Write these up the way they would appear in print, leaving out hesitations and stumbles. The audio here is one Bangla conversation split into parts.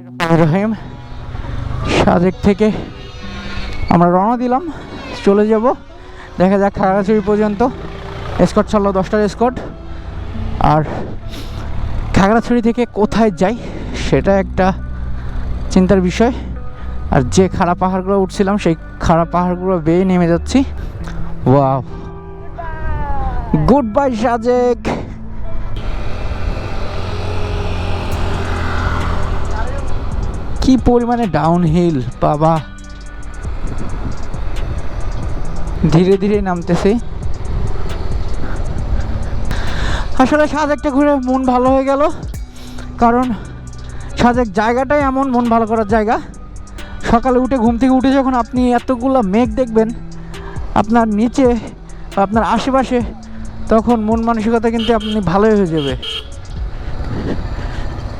রহিম, সাজেক থেকে আমরা রওনা দিলাম, চলে যাব। দেখা যাক খাগড়াছড়ি পর্যন্ত। এসকর্ট ছাড়লো 10টার এসকর্ট। আর খাগড়াছড়ি থেকে কোথায় যাই সেটা একটা চিন্তার বিষয়। আর যে খাড়া পাহাড়গুলো উঠছিলাম সেই খাড়া পাহাড়গুলো বেয়ে নেমে যাচ্ছি। Wow, good bye Sajek. কি পরিমাণে ডাউন হিল বাবা, ধীরে ধীরে নামতেছি। আসলে সাজেকটা ঘুরে মন ভালো হয়ে গেল, কারণ সাজেক জায়গাটাই এমন মন ভালো করার জায়গা। সকালে উঠে ঘুম থেকে উঠে যখন আপনি এতগুলো মেঘ দেখবেন আপনার নিচে বা আপনার আশেপাশে, তখন মন মানসিকতা কিন্তু আপনি ভালোই হয়ে যাবে।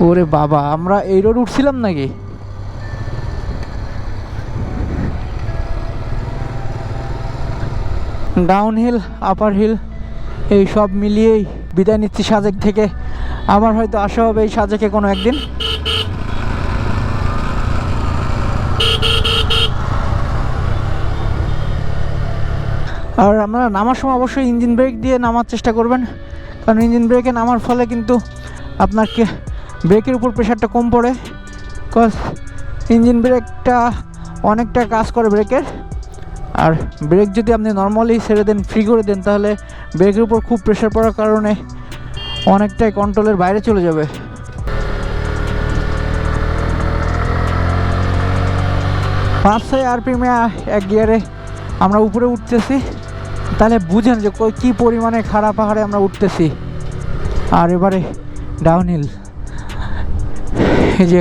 ওরে বাবা, আমরা এই রোড উঠছিলাম নাকি? ডাউন হিল, আপার হিল, এই সব মিলিয়েই বিদায় নিচ্ছি সাজেক থেকে। আবার হয়তো আসা হবে এই সাজেকে কোনো একদিন। আর আপনারা নামার সময় অবশ্যই ইঞ্জিন ব্রেক দিয়ে নামার চেষ্টা করবেন, কারণ ইঞ্জিন ব্রেকে নামার ফলে কিন্তু আপনাকে ব্রেকের উপর প্রেশারটা কম পড়ে। কজ ইঞ্জিন ব্রেকটা অনেকটা কাজ করে ব্রেকের। আর ব্রেক যদি আপনি নর্মালি ছেড়ে দেন, ফ্রি করে দেন, তাহলে ব্রেকের উপর খুব প্রেশার পড়ার কারণে অনেকটাই কন্ট্রোলের বাইরে চলে যাবে। পাঁচশো আরপিএমে এক গিয়ারে আমরা উপরে উঠতেছি, তাহলে বুঝেন যে কী পরিমাণে খাড়া পাহাড়ে আমরা উঠতেছি। আর এবারে ডাউনহিল, এই যে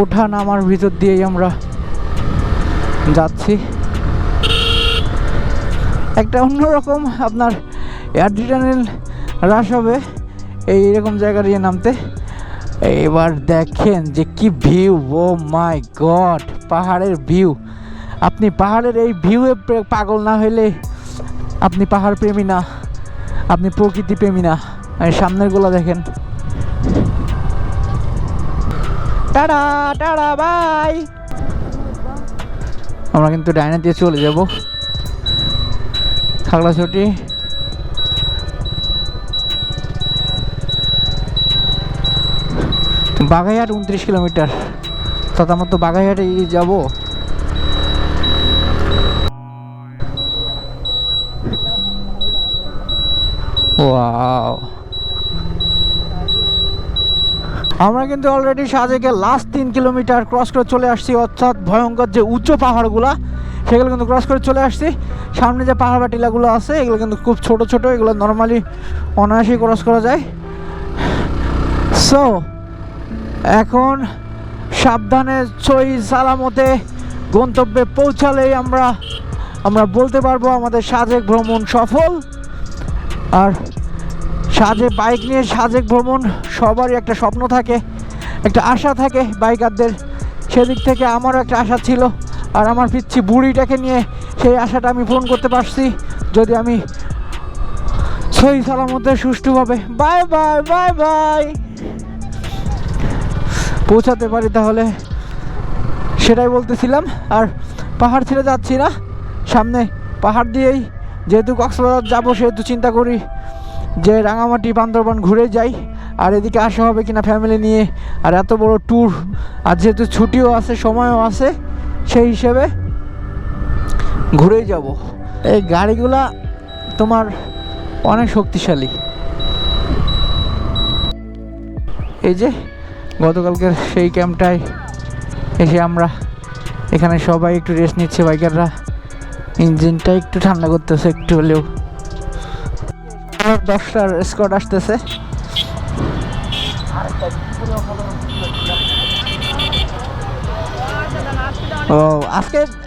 ওঠা নামার ভিতর দিয়েই আমরা যাচ্ছি। একটা অন্যরকম আপনার অ্যাড্রিনালিন হ্রাস হবে এইরকম জায়গা দিয়ে নামতে। এবার দেখেন যে কি ভিউ, ও মাই গড, পাহাড়ের ভিউ। আপনি পাহাড়ের এই ভিউয়ে পাগল না হইলে আপনি পাহাড় প্রেমী না, আপনি প্রকৃতি প্রেমী না। আর সামনেরগুলো দেখেন। Tata tata bye. আমরা কিন্তু ডাইনা দিয়ে চলে যাব খাগড়াছড়ি। বাগাইহাট 29 কিলোমিটার, তথা আমরা তো বাগাইহাটে যাব। ওয়াও, আমরা কিন্তু অলরেডি সাজেকে লাস্ট 3 কিলোমিটার ক্রস করে চলে আসছি। অর্থাৎ ভয়ঙ্কর যে উঁচু পাহাড়গুলা সেগুলো কিন্তু ক্রস করে চলে আসছি। সামনে যে পাহাড় বা টিলাগুলো আছে এগুলো কিন্তু খুব ছোট ছোট, এগুলো নর্মালি অনায়াসেই ক্রস করা যায়। সো এখন সাবধানে সহি সালামতে গন্তব্যে পৌঁছালেই আমরা বলতে পারবো আমাদের সাজেক ভ্রমণ সফল। আর বাইক নিয়ে সাজেক ভ্রমণ সবারই একটা স্বপ্ন থাকে, একটা আশা থাকে বাইকারদের। সেদিক থেকে আমারও একটা আশা ছিল, আর আমার পিচ্ছি বুড়িটাকে নিয়ে সেই আশাটা আমি পূরণ করতে পারছি, যদি আমি সহি সালামতে সুষ্ঠুভাবে বাই বাই বাই বাই পৌঁছাতে পারি, তাহলে সেটাই বলতেছিলাম। আর পাহাড় ছেড়ে যাচ্ছি না, সামনে পাহাড় দিয়েই যেহেতু কক্সবাজার যাব, সেহেতু চিন্তা করি যে রাঙামাটি বান্দরবান ঘুরে যাই। আর এদিকে আসা হবে কিনা ফ্যামিলি নিয়ে, আর এত বড় ট্যুর, আর যেহেতু ছুটিও আছে, সময়ও আছে, সেই হিসেবে ঘুরেই যাব। এই গাড়িগুলা তোমার অনেক শক্তিশালী। এই যে গতকালকের সেই ক্যাম্পটায় এসে আমরা এখানে সবাই একটু রেস্ট নিচ্ছে, বাইকাররা। ইঞ্জিনটা একটু ঠান্ডা করতেছে একটু হলেও। 10টার স্কট আসতেছে। ও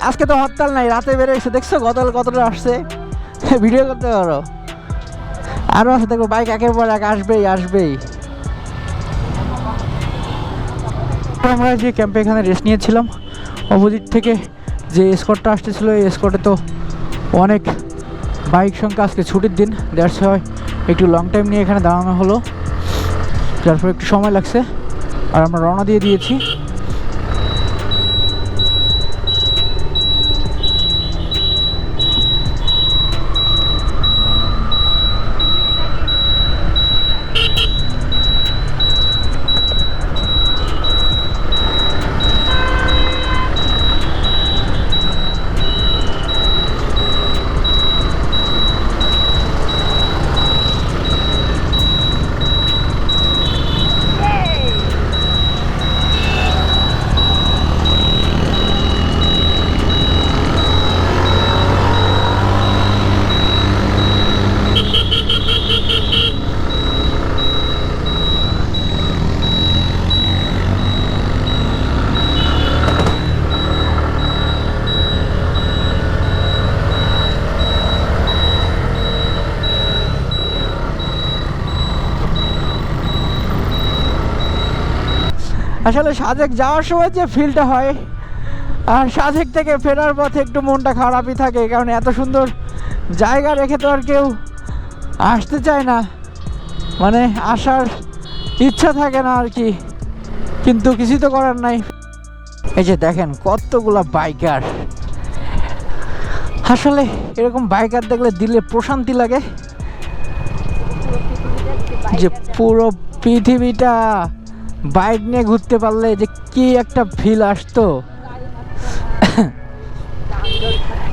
আজকে তো হরতাল নাই, রাতে বেরোইছে, দেখছো গতকাল কতটা আসছে। ভিডিও করতে পারো, আরও আছে দেখো, বাইক একের পর এক আসবেই। আমরা যে ক্যাম্পে এখানে রেস্ট নিয়েছিলাম, অপোজিট থেকে যে স্কটটা আসতেছিল, এই স্কটে তো অনেক বাইক সংখ্যা, আজকে ছুটির দিন, দ্যাটস হয় একটু লং টাইম নিয়ে এখানে দাঁড়ানো হলো, যার ফলে একটু সময় লাগছে। আর আমরা রওনা দিয়ে দিয়েছি। আসলে সাজেক যাওয়ার সময় যে ফিলটা হয় আর সাজেক থেকে ফেরার পথে একটু মনটা খারাপই থাকে, কারণ এত সুন্দর জায়গা রেখে তো আর কেউ আসতে চায় না, মানে আসার ইচ্ছা থাকে না আর কি, কিন্তু কিছু তো করার নাই। এই যে দেখেন কতগুলা বাইকার, আসলে এরকম বাইকার দেখলে দিলে প্রশান্তি লাগে, যে পুরো পৃথিবীটা বাইক নিয়ে ঘুরতে পারলে যে কি একটা ফিল আসতো।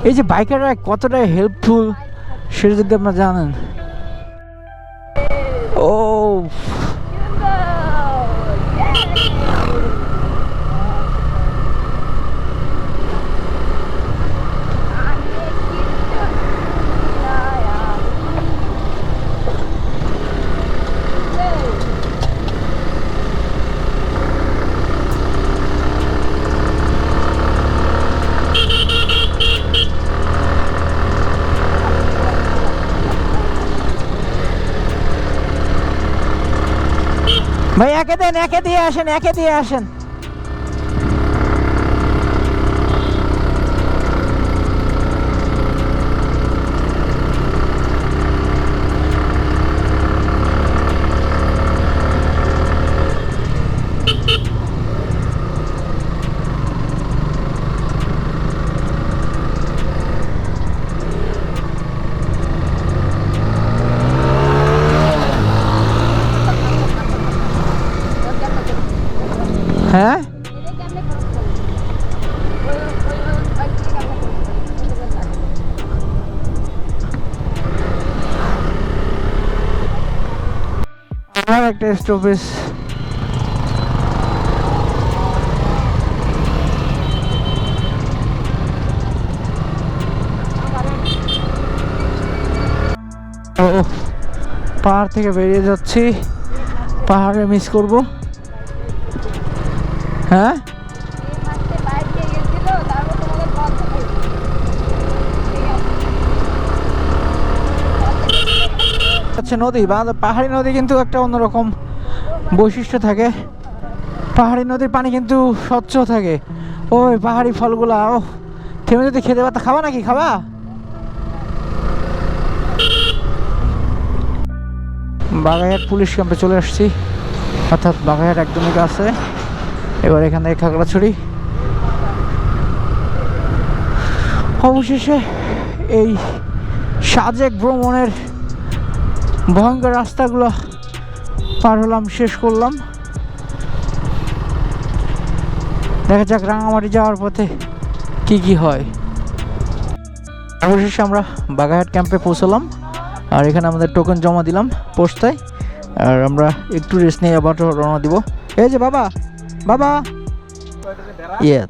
এই যে বাইকাররা কতটা হেল্পফুল সেটা যদি আপনারা জানেন। ও ভাই একে দেন, একে দিয়ে আসেন, একে দিয়ে আসেন। হ্যাঁ আমার একটা স্টপেজ। ও পাহাড় থেকে বেরিয়ে যাচ্ছি, পাহাড়ে মিস করব। হ্যাঁ আচ্ছা, নদী বা পাহাড়ি নদী কিন্তু একটা অন্যরকম বৈশিষ্ট্য থাকে। পাহাড়ি নদীর পানি কিন্তু স্বচ্ছ থাকে। ওই পাহাড়ি ফলগুলা, ও থেমে যদি খেতে পারতা। খাবা নাকি, খাবা? বাগাইহাট পুলিশ ক্যাম্পে চলে আসছি, অর্থাৎ বাগাইহাট একদমই কাছে। এবার এখান থেকে খাগড়াছড়ি। অবশেষে এই সাজেক ভ্রমণের ভয়ঙ্কর রাস্তাগুলো পার হলাম, শেষ করলাম। দেখা যাক রাঙামাটি যাওয়ার পথে কি কি হয়। অবশেষে আমরা বাগাইহাট ক্যাম্পে পৌঁছলাম, আর এখানে আমাদের টোকেন জমা দিলাম পোস্টায়। আর আমরা একটু রেস্ট নিয়ে আবার রওনা দিব। এই যে বাবা, বাবা, ইয়ে